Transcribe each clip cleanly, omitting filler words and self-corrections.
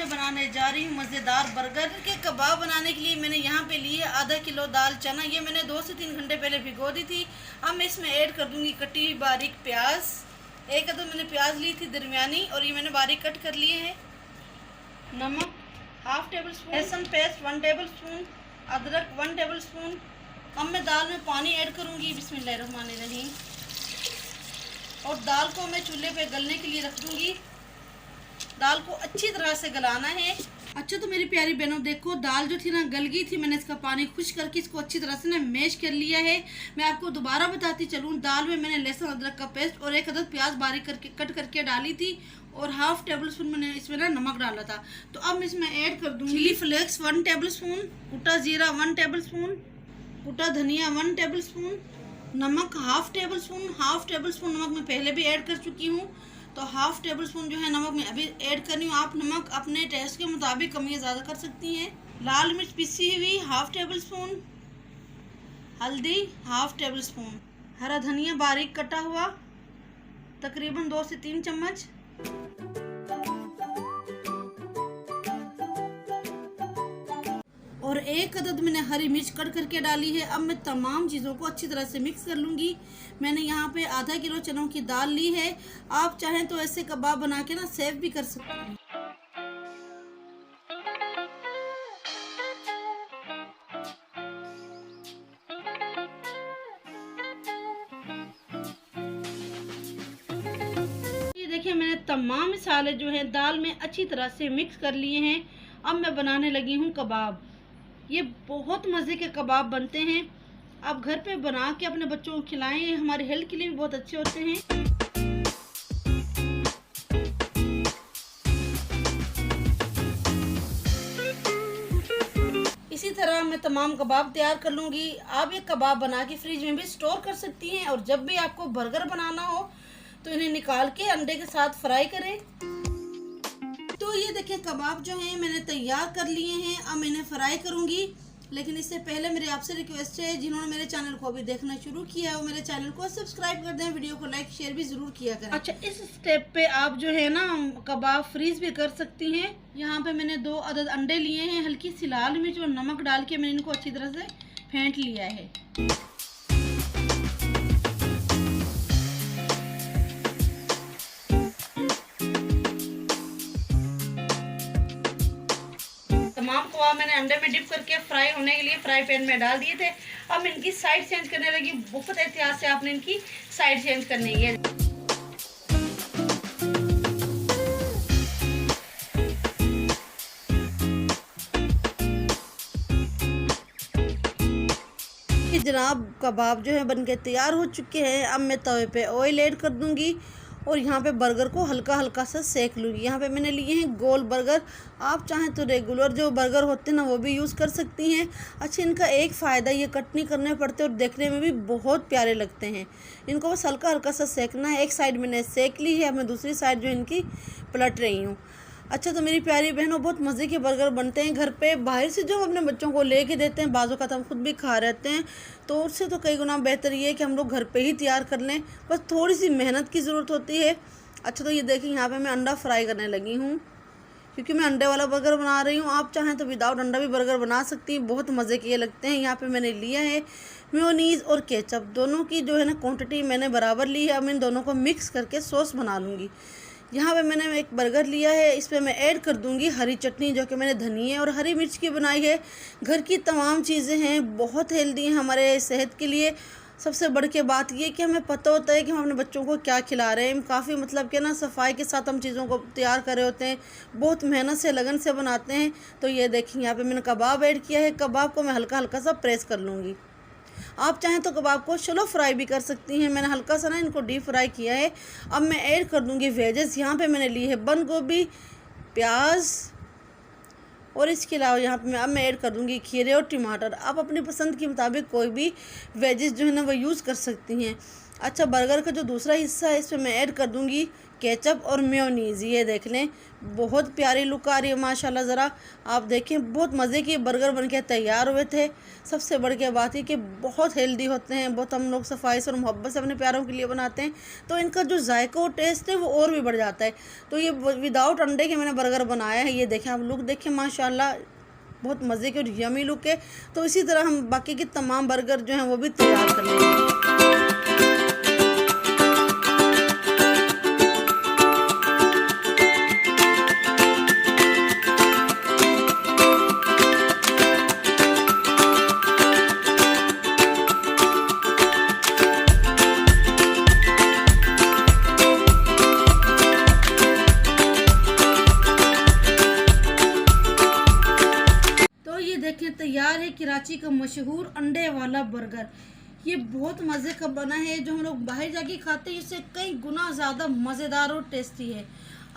मैं बनाने जा रही हूँ मज़ेदार बर्गर के कबाब। बनाने के लिए मैंने यहाँ पे ली है आधा किलो दाल चना। ये मैंने 2 से 3 घंटे पहले भिगो दी थी। अब मैं इसमें ऐड कर दूँगी कटी हुई बारीक प्याज। एक अदद मैंने प्याज ली थी दरमियानी और ये मैंने बारीक कट कर लिए हैं। नमक हाफ टेबल स्पून, लहसुन पेस्ट 1 टेबल स्पून, अदरक 1 टेबल स्पून। अब मैं दाल में पानी ऐड करूँगी बिस्मिल्लाहिर्रहमानिर्रहीम। और दाल को मैं चूल्हे पे गलने के लिए रख दूँगी। दाल को अच्छी तरह से गलाना है। अच्छा तो मेरी प्यारी बहनों देखो, दाल जो थी ना गल गई थी। मैंने इसका पानी खुश्क करके इसको अच्छी तरह से ना मैश कर लिया है। मैं आपको दोबारा बताती चलूँ, दाल में मैंने लहसुन अदरक का पेस्ट और एक अदद प्याज बारीक करके कट करके डाली थी और हाफ टेबल स्पून मैंने इसमें ना नमक डाला था। तो अब मैं इसमें ऐड कर दूँगी चिली फ्लेक्स 1 टेबल स्पून, कुटा जीरा 1 टेबल स्पून, कुटा धनिया 1 टेबल स्पून, नमक हाफ टेबल स्पून नमक मैं पहले भी ऐड कर चुकी हूँ। तो हाफ टेबल स्पून जो है नमक मैं अभी ऐड कर रही हूँ। आप नमक अपने टेस्ट के मुताबिक कम या ज़्यादा कर सकती हैं। लाल मिर्च पिसी हुई हाफ टेबल स्पून, हल्दी हाफ टेबल स्पून, हरा धनिया बारीक कटा हुआ तकरीबन 2 से 3 चम्मच, और एक अदद मैंने हरी मिर्च कट करके डाली है। अब मैं तमाम चीज़ों को अच्छी तरह से मिक्स कर लूँगी। मैंने यहाँ पे आधा किलो चनों की दाल ली है। आप चाहें तो ऐसे कबाब बना के ना सेव भी कर सकते हैं। ये देखिए मैंने तमाम मसाले जो हैं दाल में अच्छी तरह से मिक्स कर लिए हैं। अब मैं बनाने लगी हूँ कबाब। ये बहुत मज़े के कबाब बनते हैं। आप घर पे बना के अपने बच्चों को खिलाएं, ये हमारे हेल्थ के लिए भी बहुत अच्छे होते हैं। इसी तरह मैं तमाम कबाब तैयार कर लूँगी। आप ये कबाब बना के फ्रिज में भी स्टोर कर सकती हैं और जब भी आपको बर्गर बनाना हो तो इन्हें निकाल के अंडे के साथ फ्राई करें। तो ये देखिए कबाब जो हैं मैंने तैयार कर लिए हैं। अब मैं इन्हें फ्राई करूँगी, लेकिन इससे पहले मेरी आपसे रिक्वेस्ट है, जिन्होंने मेरे चैनल को अभी देखना शुरू किया है वो मेरे चैनल को सब्सक्राइब कर दें, वीडियो को लाइक शेयर भी ज़रूर किया करें। अच्छा इस स्टेप पे आप जो है ना कबाब फ्रीज भी कर सकती हैं। यहाँ पे मैंने 2 अदद अंडे लिए हैं, हल्की सी लाल मिर्च और नमक डाल के मैंने इनको अच्छी तरह से फेंट लिया है। तमाम कबाब मैंने अंडे में डिप करके फ्राई होने के लिए फ्राई पैन में डाल दिए थे। अब मैं इनकी साइड चेंज करने लगी। बहुत एहतियात से आपने इनकी साइड चेंज करनी है। जनाब कबाब जो है बनके तैयार हो चुके हैं। अब मैं तवे पे ऑयल ऐड कर दूंगी और यहाँ पे बर्गर को हल्का हल्का सा सेक लूँगी। यहाँ पे मैंने लिए हैं गोल बर्गर। आप चाहें तो रेगुलर जो बर्गर होते हैं ना वो भी यूज़ कर सकती हैं। अच्छा इनका एक फ़ायदा ये कट नहीं करने पड़ते और देखने में भी बहुत प्यारे लगते हैं। इनको बस हल्का हल्का सा सेकना है। एक साइड मैंने सेक ली है, अब मैं दूसरी साइड जो इनकी पलट रही हूँ। अच्छा तो मेरी प्यारी बहनों बहुत मज़े के बर्गर बनते हैं घर पे। बाहर से जो हम अपने बच्चों को लेके देते हैं बाज़ों का हम खुद भी खा रहते हैं, तो उससे तो कई गुना बेहतर ये है कि हम लोग घर पे ही तैयार कर लें। बस थोड़ी सी मेहनत की ज़रूरत होती है। अच्छा तो ये देखिए यहाँ पे मैं अंडा फ्राई करने लगी हूँ, क्योंकि मैं अंडे वाला बर्गर बना रही हूँ। आप चाहें तो विदाउट अंडा भी बर्गर बना सकती हैं, बहुत मज़े के ये लगते हैं। यहाँ पे मैंने लिया है मेयोनीज़ और केचप, दोनों की जो है ना क्वांटिटी मैंने बराबर ली है। अब मैं इन दोनों को मिक्स करके सॉस बना लूँगी। यहाँ पे मैंने एक बर्गर लिया है, इस पर मैं ऐड कर दूँगी हरी चटनी जो कि मैंने धनिया और हरी मिर्च की बनाई है। घर की तमाम चीज़ें हैं, बहुत हेल्दी हैं हमारे सेहत के लिए। सबसे बढ़ के बात ये कि हमें पता होता है कि हम अपने बच्चों को क्या खिला रहे हैं। काफ़ी मतलब कि ना सफाई के साथ हम चीज़ों को तैयार कर रहे होते हैं, बहुत मेहनत से लगन से बनाते हैं। तो ये देखिए यहाँ पे मैंने कबाब ऐड किया है। कबाब को मैं हल्का हल्का सा प्रेस कर लूँगी। आप चाहें तो कबाब को शैलो फ्राई भी कर सकती हैं। मैंने हल्का सा ना इनको डीप फ्राई किया है। अब मैं ऐड कर दूँगी वेजेस। यहाँ पे मैंने ली है बंद गोभी, प्याज और इसके अलावा यहाँ पे अब मैं ऐड कर दूँगी खीरे और टमाटर। आप अपनी पसंद के मुताबिक कोई भी वेजेस जो है ना वो यूज़ कर सकती हैं। अच्छा, बर्गर का जो दूसरा हिस्सा है इसमें मैं ऐड कर दूंगी केचप और मेयोनीज़। ये देख लें, बहुत प्यारी लुक आ रही है माशाल्लाह। ज़रा आप देखें, बहुत मज़े के बर्गर बनके तैयार हुए थे। सबसे बढ़ के बात है कि बहुत हेल्दी होते हैं, बहुत हम लोग सफाई से और मोहब्बत से अपने प्यारों के लिए बनाते हैं, तो इनका जो जायका और टेस्ट है वो और भी बढ़ जाता है। तो ये विदाउट अंडे के मैंने बर्गर बनाया है। ये देखें, आप लुक देखें माशाल्लाह, बहुत मज़े के और यमी लुक है। तो इसी तरह हम बाकी के तमाम बर्गर जो हैं वो भी तैयार कर लेंगे। तो ये देखें, तैयार है कराची का मशहूर अंडे वाला बर्गर। ये बहुत मज़े का बना है, जो हम लोग बाहर जाके खाते हैं इससे कई गुना ज़्यादा मज़ेदार और टेस्टी है।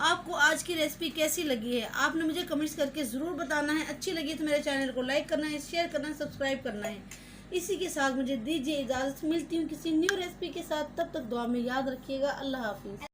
आपको आज की रेसिपी कैसी लगी है आपने मुझे कमेंट्स करके ज़रूर बताना है। अच्छी लगी तो मेरे चैनल को लाइक करना है, शेयर करना है, सब्सक्राइब करना है। इसी के साथ मुझे दीजिए इजाज़त। मिलती हूँ किसी न्यू रेसिपी के साथ, तब तक दुआ में याद रखिएगा। अल्लाह हाफिज़।